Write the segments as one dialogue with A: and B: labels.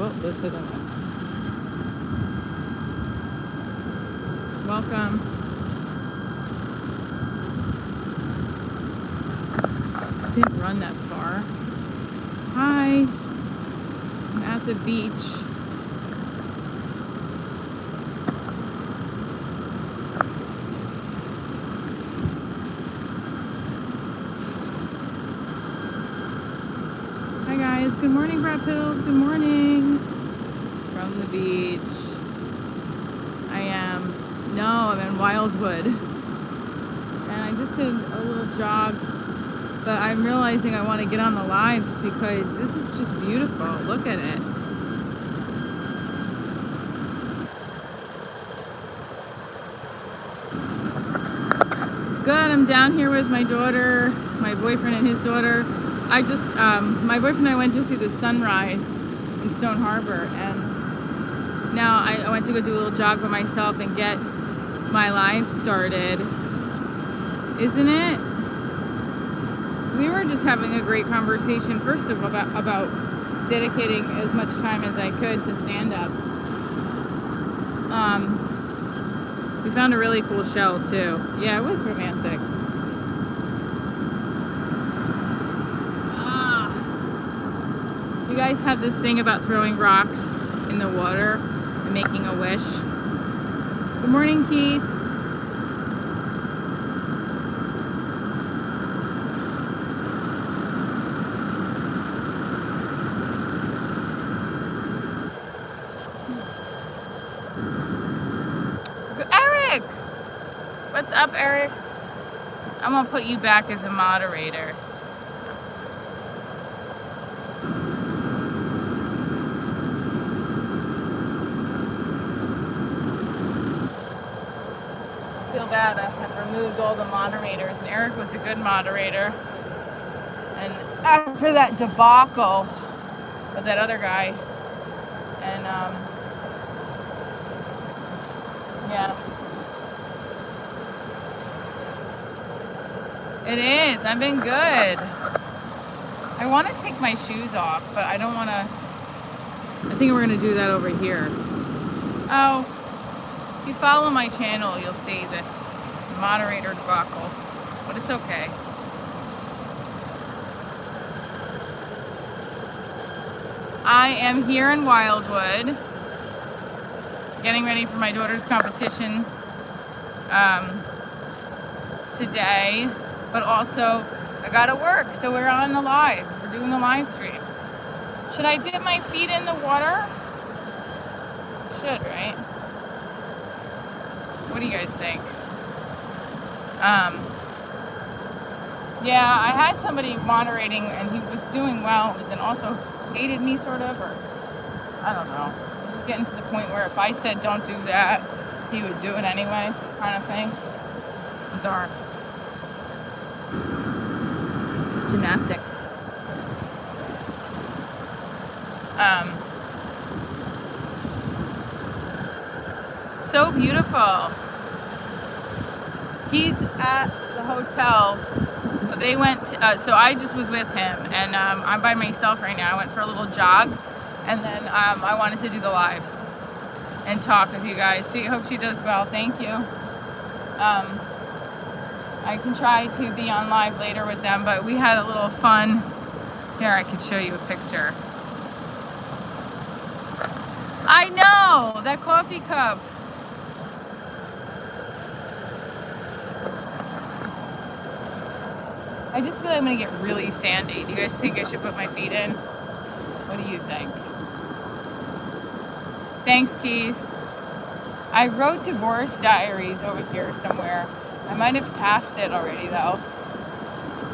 A: Oh, this isn't it. Welcome. Didn't run that far. Hi. I'm at the beach. Hi guys. Good morning, Brad Piddles. Good morning. From the beach. I'm in Wildwood. And I just did a little jog. But I'm realizing I want to get on the live because this is just beautiful. Look at it. Good. I'm down here with my daughter, my boyfriend and his daughter. My boyfriend and I went to see the sunrise in Stone Harbor, and now I went to go do a little jog by myself and get my life started. Isn't it? We were just having a great conversation, first of all, about dedicating as much time as I could to stand-up. We found a really cool shell, too. Yeah, it was romantic. You guys have this thing about throwing rocks in the water and making a wish. Good morning, Keith. Eric! What's up, Eric? I'm gonna put you back as a moderator. Feel bad, I had removed all the moderators, and Eric was a good moderator. And after that debacle with that other guy, and yeah. It is. I've been good. I want to take my shoes off, but I don't want to. I think we're going to do that over here. Oh, if you follow my channel, you'll see the moderator debacle, but it's okay. I am here in Wildwood, getting ready for my daughter's competition today. But also, I gotta work, so we're on the live. We're doing the live stream. Should I dip my feet in the water? Should, right? What do you guys think? Yeah, I had somebody moderating, and he was doing well, but then also hated me, sort of, or I don't know. It was just getting to the point where if I said don't do that, he would do it anyway, kind of thing. Bizarre. Gymnastics. So beautiful. He's at the hotel. They went, so I just was with him, and I'm by myself right now. I went for a little jog, and then I wanted to do the live and talk with you guys. So I hope she does well. Thank you. I can try to be on live later with them, but we had a little fun. Here, I could show you a picture. I know, that coffee cup. I just feel like I'm gonna get really sandy. Do you guys think I should put my feet in? What do you think? Thanks, Keith. I wrote Divorce Diaries over here somewhere. I might have passed it already, though.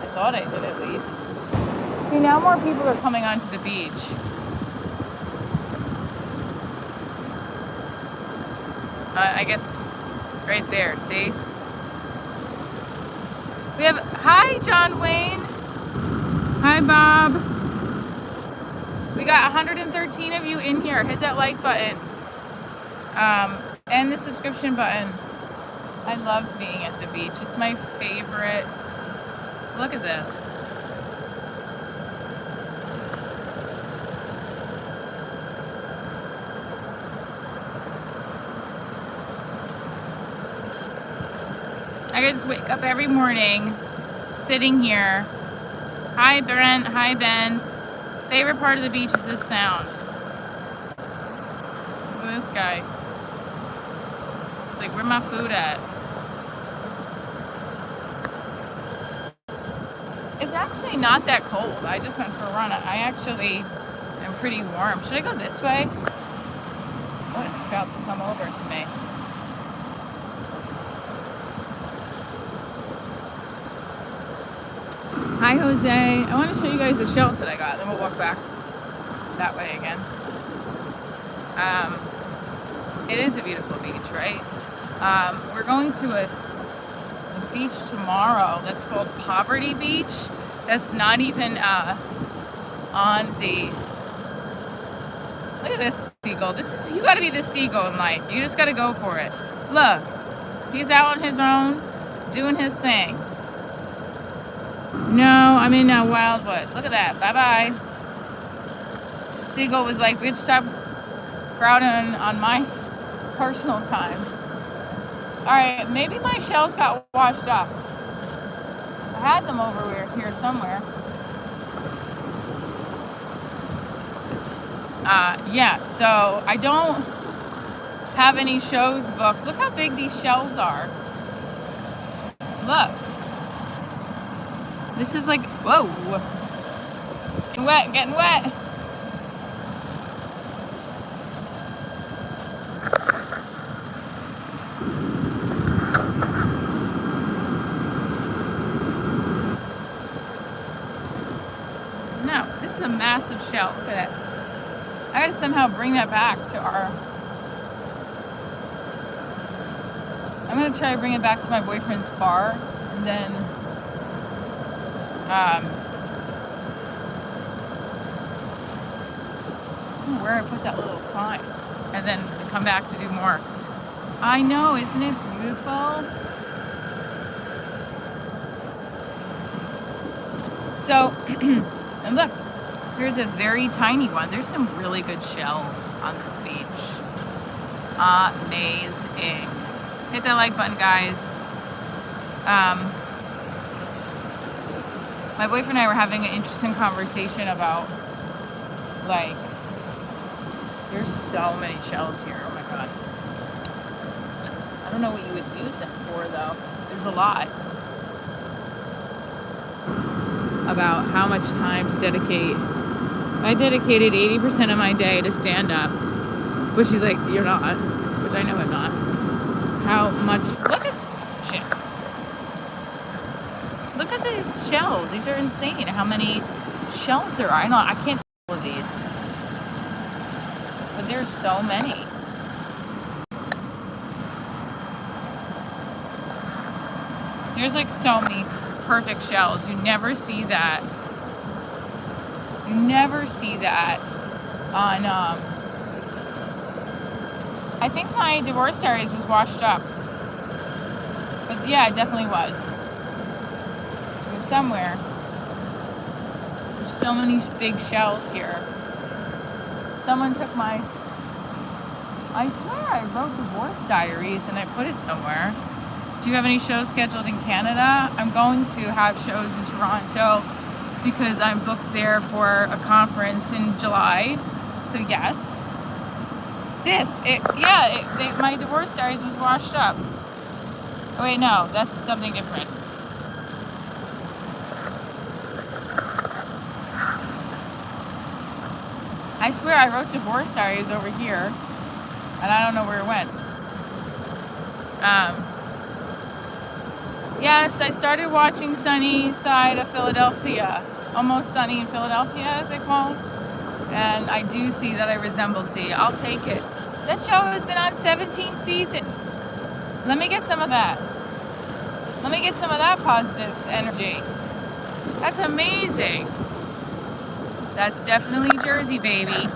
A: I thought I did, at least. See, now more people are coming onto the beach. I guess right there, see? We have, hi, John Wayne. Hi, Bob. We got 113 of you in here. Hit that like button. And the subscription button. I love being at the beach. It's my favorite. Look at this. I just wake up every morning, sitting here. Hi, Brent. Hi, Ben. Favorite part of the beach is this sound. Look at this guy. It's like, where my food at? It's actually not that cold. I just went for a run. I actually am pretty warm. Should I go this way? Oh, it's about to come over to me. Hi, Jose. I want to show you guys the shells that I got. Then we'll walk back that way again. It is a beautiful beach, right? We're going to a beach tomorrow that's called Poverty Beach. That's not even on the... Look at this seagull. You gotta be the seagull in life. You just gotta go for it. Look, he's out on his own, doing his thing. No, I'm in Wildwood. Look at that. Bye-bye. Seagull was like, bitch, stop crowding on my personal time. Alright, maybe my shells got washed up. I had them over here somewhere. Yeah, so I don't have any shows booked. Look how big these shells are. Look. This is like, whoa. Getting wet. No, this is a massive shell. Look at it. I gotta somehow bring that back to I'm gonna try to bring it back to my boyfriend's car, and then where I put that little sign, and then come back to do more. I know, isn't it beautiful? So, and look, here's a very tiny one. There's some really good shells on this beach. Amazing. Hit that like button, guys. My boyfriend and I were having an interesting conversation about, like, there's so many shells here. Oh my god. I don't know what you would use them for, though. There's a lot. About how much time to dedicate. I dedicated 80% of my day to stand up, which he's like, you're not, which I know I'm not. How much, look at these shells. These are insane. How many shells there are. I can't tell all of these, but there's so many. There's like so many perfect shells. You never see that. You never see that on, I think my Divorce Diaries was washed up. But yeah, it definitely was. It was somewhere. There's so many big shells here. Someone took I swear I wrote Divorce Diaries and I put it somewhere. Do you have any shows scheduled in Canada? I'm going to have shows in Toronto because I'm booked there for a conference in July. So yes. My Divorce Diaries was washed up. Oh wait, no, that's something different. I swear I wrote Divorce Diaries over here, and I don't know where it went. Yes, I started watching Sunny Side of Philadelphia. Almost Sunny in Philadelphia, is it called? And I do see that I resemble Dee. I'll take it. That show has been on 17 seasons. Let me get some of that. Let me get some of that positive energy. That's amazing. That's definitely Jersey, baby.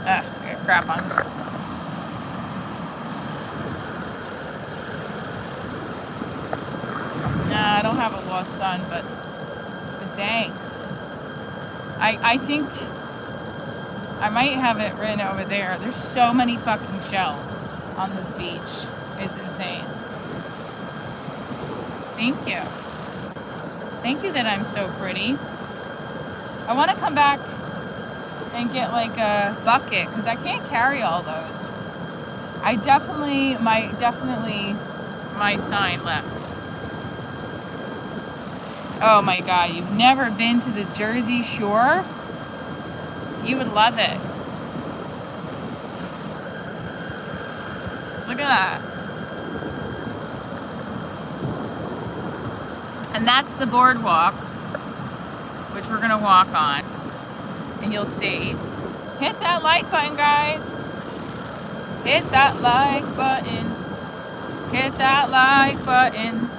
A: I got crap on. Nah, I don't have a lost son, but thanks. I think I might have it written over there. There's so many fucking shells on this beach. It's insane. Thank you. Thank you that I'm so pretty. I want to come back and get like a bucket because I can't carry all those. Definitely my sign left. Oh my God, you've never been to the Jersey Shore? You would love it. Look at that. And that's the boardwalk, which we're gonna walk on. And you'll see. Hit that like button, guys. Hit that like button. Hit that like button.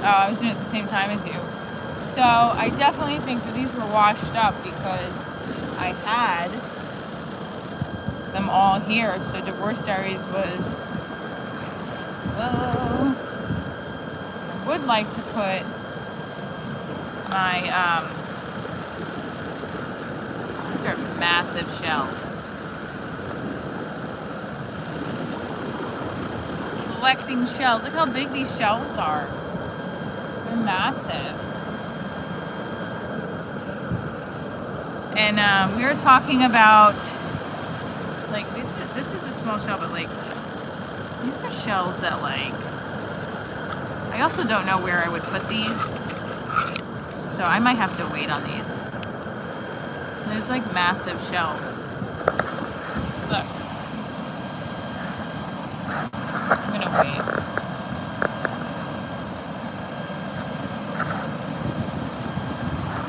A: Oh, I was doing it at the same time as you. So I definitely think that these were washed up because I had them all here. So Divorce Diaries was, whoa. I would like to put my, these are massive shells. Collecting shells. Look how big these shells are. They're massive. And we were talking about, like, this is a small shell, but like, these are shells that like, I also don't know where I would put these, so I might have to wait on these. There's like massive shells. Look. I'm gonna wait.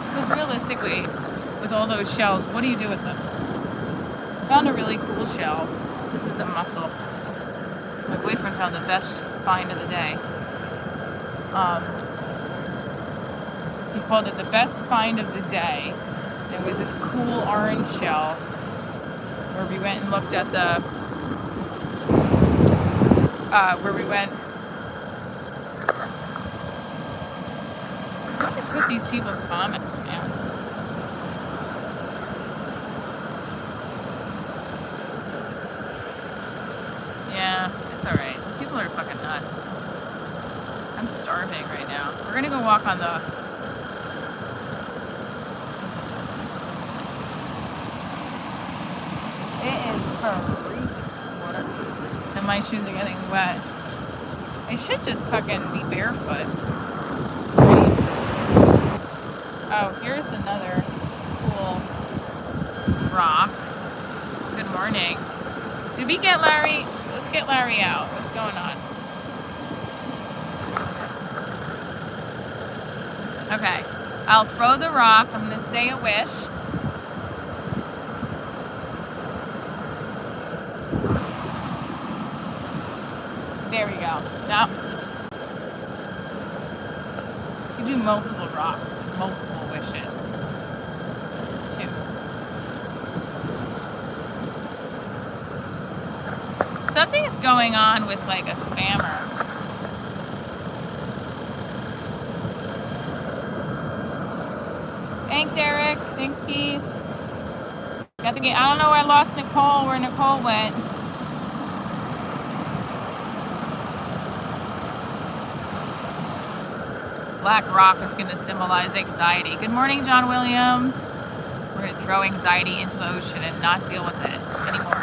A: Because realistically, with all those shells, what do you do with them? I found a really cool shell. This is a mussel. My boyfriend found the best find of the day. He called it the best find of the day. There was this cool orange shell where we went and looked at the, what is with these people's comments, man? Yeah, it's alright. People are fucking nuts. I'm starving right now. We're gonna go walk on the... It is freezing water. And my shoes are getting wet. I should just fucking be barefoot. Oh, here's another cool rock. Good morning. Did we get Larry? Let's get Larry out. What's going on? Okay. I'll throw the rock. I'm going to say a wish. There we go. Now, you do multiple rocks, multiple wishes. 2. Something's going on with like a spammer. Thanks, Eric. Thanks, Keith. Got the game. I don't know where I lost Nicole, where Nicole went. This black rock is going to symbolize anxiety. Good morning, John Williams. We're going to throw anxiety into the ocean and not deal with it anymore.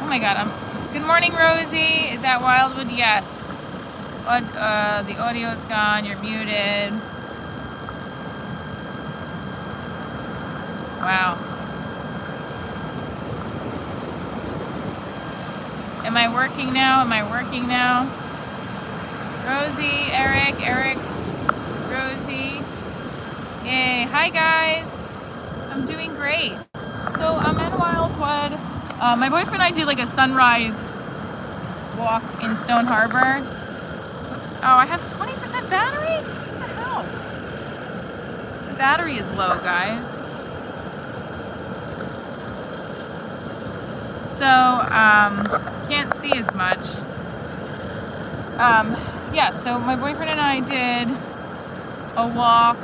A: my God. Good morning, Rosie. Is that Wildwood? Yes. The audio is gone. You're muted. Wow. Am I working now? Rosie, Eric, Rosie. Yay. Hi, guys. I'm doing great. So I'm in Wildwood. My boyfriend and I did like a sunrise walk in Stone Harbor. Oops. Oh, I have 20% battery? What the hell? The battery is low, guys. So, can't see as much. Yeah, so my boyfriend and I did a walk.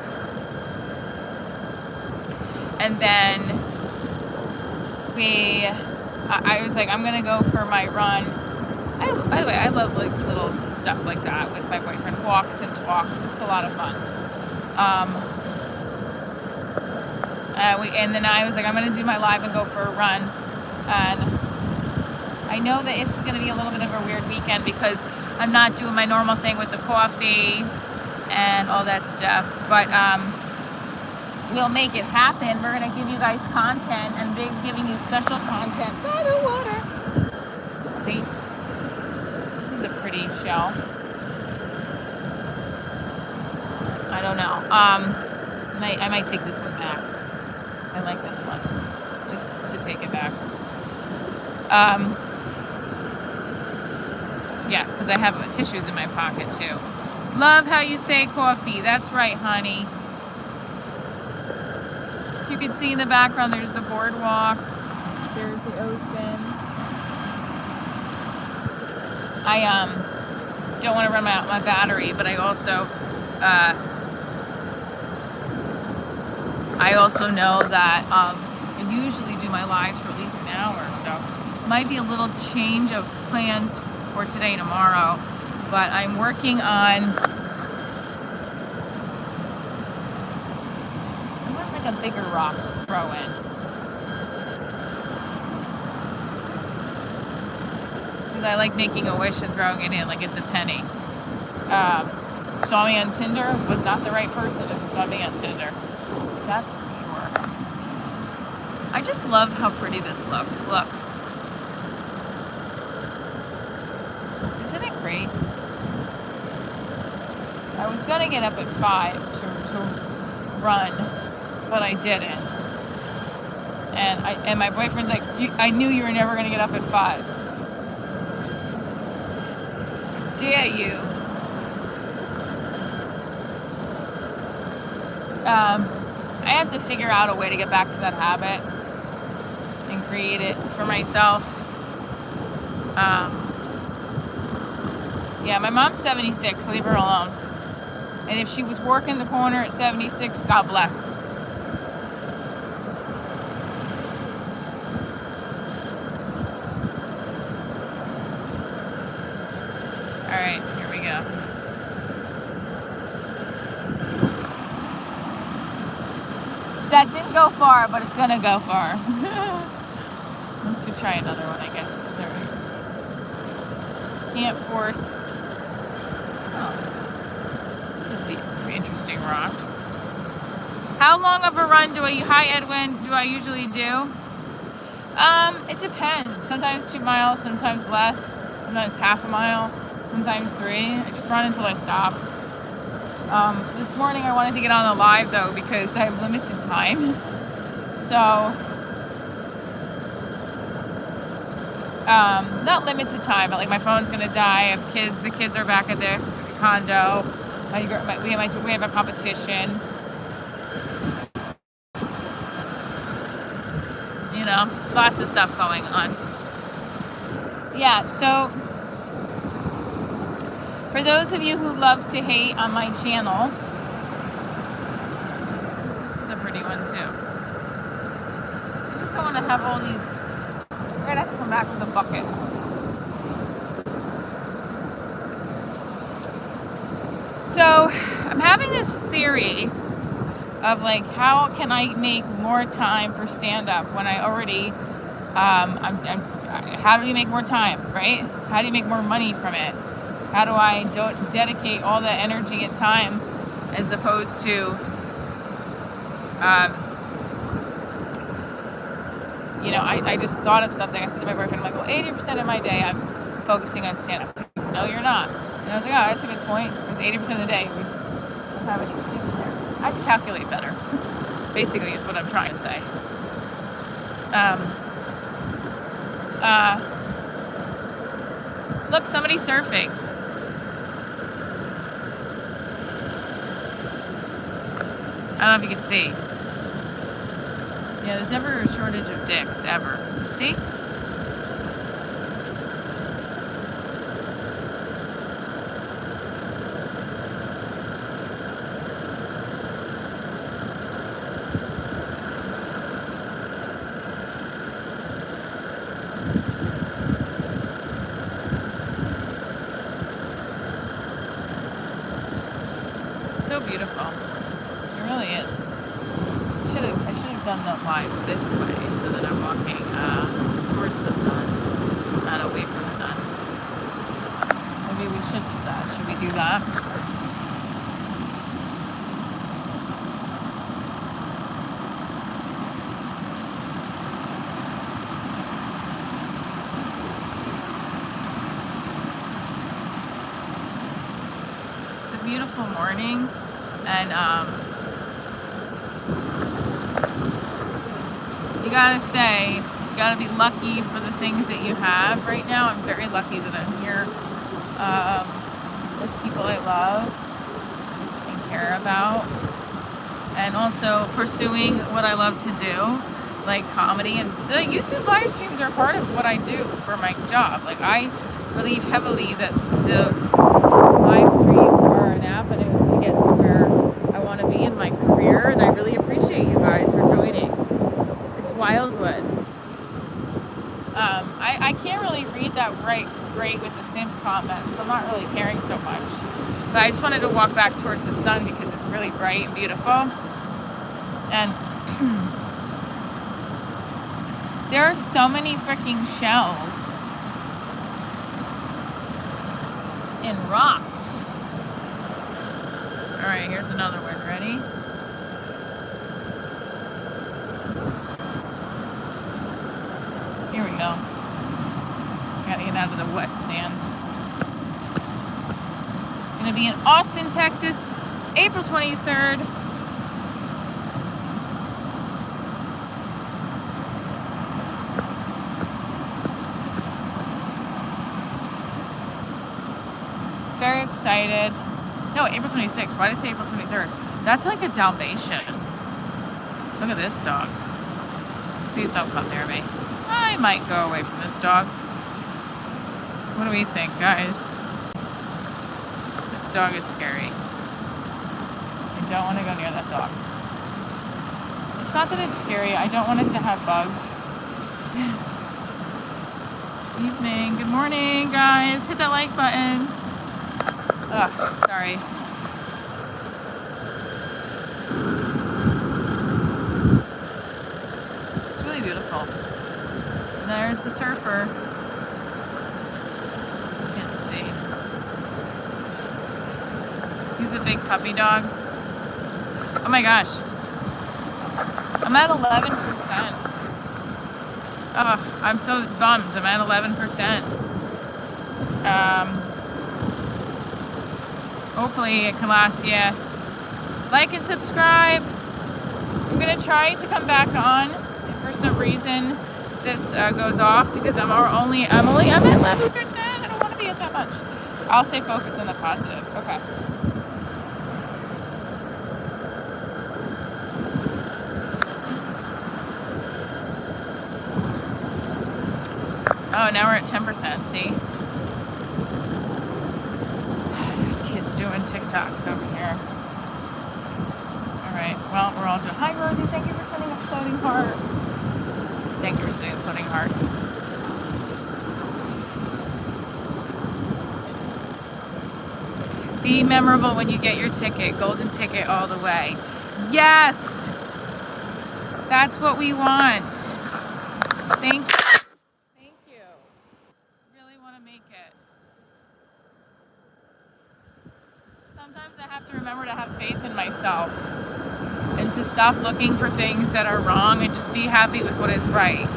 A: And then I was like, I'm gonna go for my run. By the way, I love like little stuff like that with my boyfriend. Walks and talks. It's a lot of fun. And then I was like, I'm gonna do my live and go for a run. And I know that it's gonna be a little bit of a weird weekend because I'm not doing my normal thing with the coffee and all that stuff. But we'll make it happen. We're gonna give you guys content and giving you special content by the water. See, this is a pretty shell. I don't know. I might take this one back. I like this one, just to take it back. Yeah, because I have tissues in my pocket too. Love how you say coffee. That's right, honey. You can see in the background, there's the boardwalk. There's the ocean. I don't want to run out my battery, but I also know that I usually do my lives for at least an hour, so might be a little change of plans for today and tomorrow, but I'm working on a bigger rock to throw in. Because I like making a wish and throwing it in like it's a penny. Saw me on Tinder was not the right person if you saw me on Tinder. That's for sure. I just love how pretty this looks. Look. Isn't it great? I was gonna get up at 5 to run, but I didn't. And my boyfriend's like, I knew you were never gonna get up at 5. Dare you? I have to figure out a way to get back to that habit and create it for myself. Yeah, my mom's 76, leave her alone. And if she was working the corner at 76, God bless. All right, here we go. That didn't go far, but it's gonna go far. Let's try another one, I guess. It's all right. Can't force. Oh, this is a deep, interesting rock. How long of a run hi Edwin, do I usually do? It depends. Sometimes 2 miles, sometimes less, sometimes half a mile, sometimes 3. I just run until I stop. This morning I wanted to get on the live though because I have limited time. So, not limited time, but like my phone's gonna die. The kids are back at their condo. We have a competition. You know, lots of stuff going on. Yeah, so for those of you who love to hate on my channel, this is a pretty one too. I just don't want to have all these. We're gonna have to come back with a bucket. So I'm having this theory of like, how can I make more time for stand-up when I already, how do you make more time, right? How do you make more money from it? How do I dedicate all that energy and time as opposed to, you know, I just thought of something. I said to my boyfriend, I'm like, well, 80% of my day I'm focusing on stand-up. No, you're not. And I was like, oh, that's a good point. Because 80% of the day we don't have any sleep there. I have to calculate better. Basically is what I'm trying to say. Look, somebody's surfing. I don't know if you can see. Yeah, there's never a shortage of dicks, ever. See? So beautiful. It really is. I should have done that live this way so that I'm walking towards the sun, not away from the sun. Maybe we should do that. Should we do that? It's a beautiful morning, and you gotta say, you gotta be lucky for the things that you have right now. I'm very lucky that I'm here with people I love and care about, and also pursuing what I love to do, like comedy. And the YouTube live streams are part of what I do for my job. Like, I believe heavily that the live streams are an avenue to get to where I want to be in my career, and I really appreciate you guys for joining. It's Wildwood. I can't really read that great with the simp comments. I'm not really caring so much. But I just wanted to walk back towards the sun because it's really bright and beautiful. And there are so many freaking shells in rocks. Alright, here's another one. Ready? Here we go. Gotta get out of the wet sand. Gonna be in Austin, Texas, April 23rd. Very excited. No, April 26th. Why did I say April 23rd? That's like a Dalmatian. Look at this dog. Please don't come near me. I might go away from this dog. What do we think, guys? This dog is scary. I don't want to go near that dog. It's not that it's scary. I don't want it to have bugs. Evening. Good morning, guys. Hit that like button. Ugh, sorry. It's really beautiful. There's the surfer. Can't see. He's a big puppy dog. Oh my gosh. I'm at 11%. Oh, I'm so bummed. I'm at 11%. Hopefully it can last you. Like and subscribe. I'm gonna try to come back on if for some reason this goes off, because I'm at 11%. I don't want to be at that much. I'll stay focused on the positive. Okay. Oh, now we're at 10%. See? There's kids doing TikToks over here. Alright, well, we're all doing. Hi, Rosie. Thank you for sending a floating heart. Thank you for sending a floating heart. Be memorable when you get your ticket. Golden ticket all the way. Yes! That's what we want. Thank you. Thank you. Sometimes I have to remember to have faith in myself and to stop looking for things that are wrong and just be happy with what is right.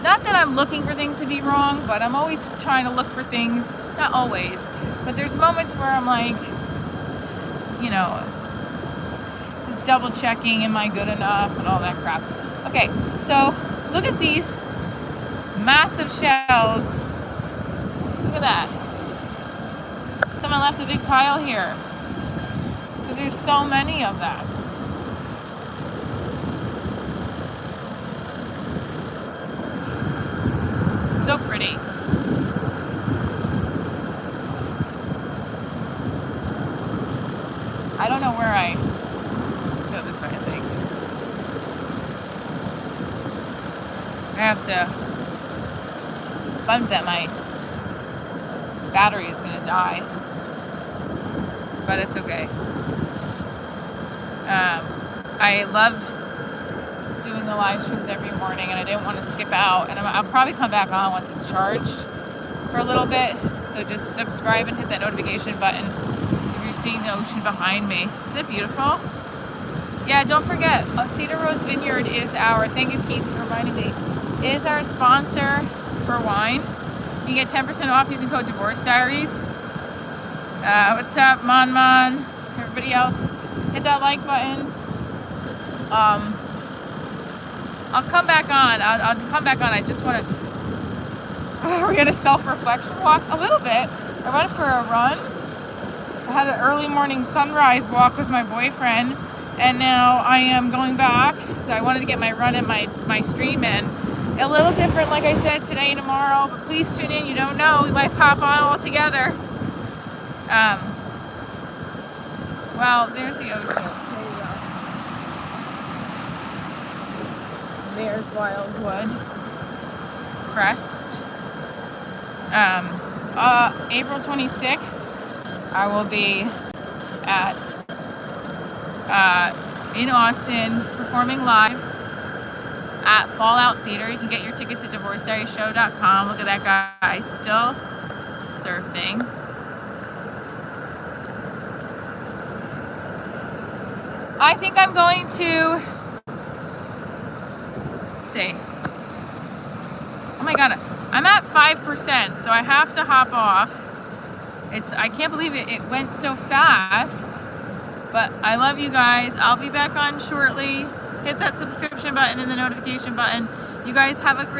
A: Not that I'm looking for things to be wrong, but I'm always trying to look for things, not always, but there's moments where I'm like, you know, just double checking, am I good enough and all that crap. Okay, so look at these massive shells. Look at that. Someone left a big pile here because there's so many of them. So pretty. I don't know where I go this way, I think. I have to bump that my battery is going to die. But it's okay. I love doing the live streams every morning, and I didn't want to skip out. And I'll probably come back on once it's charged for a little bit. So just subscribe and hit that notification button if you're seeing the ocean behind me. Isn't it beautiful? Yeah, don't forget, Cedar Rose Vineyard is thank you Keith for reminding me, is our sponsor for wine. You get 10% off using code Divorce Diaries. What's up, Mon? Everybody else, hit that like button. I'll come back on. I'll come back on. I just want to. We're gonna self-reflection walk a little bit. I went for a run. I had an early morning sunrise walk with my boyfriend, and now I am going back. So I wanted to get my run and my stream in. A little different, like I said, today and tomorrow. But please tune in. You don't know, we might pop on all together. Well, there's the ocean. There you go. There's Wildwood Crest. April 26th, I will be in Austin performing live at Fallout Theater. You can get your tickets at divorcediaryshow.com. Look at that guy still surfing. I think I'm going to see. Oh my god, I'm at 5%, so I have to hop off. I can't believe it went so fast. But I love you guys. I'll be back on shortly. Hit that subscription button and the notification button. You guys have a great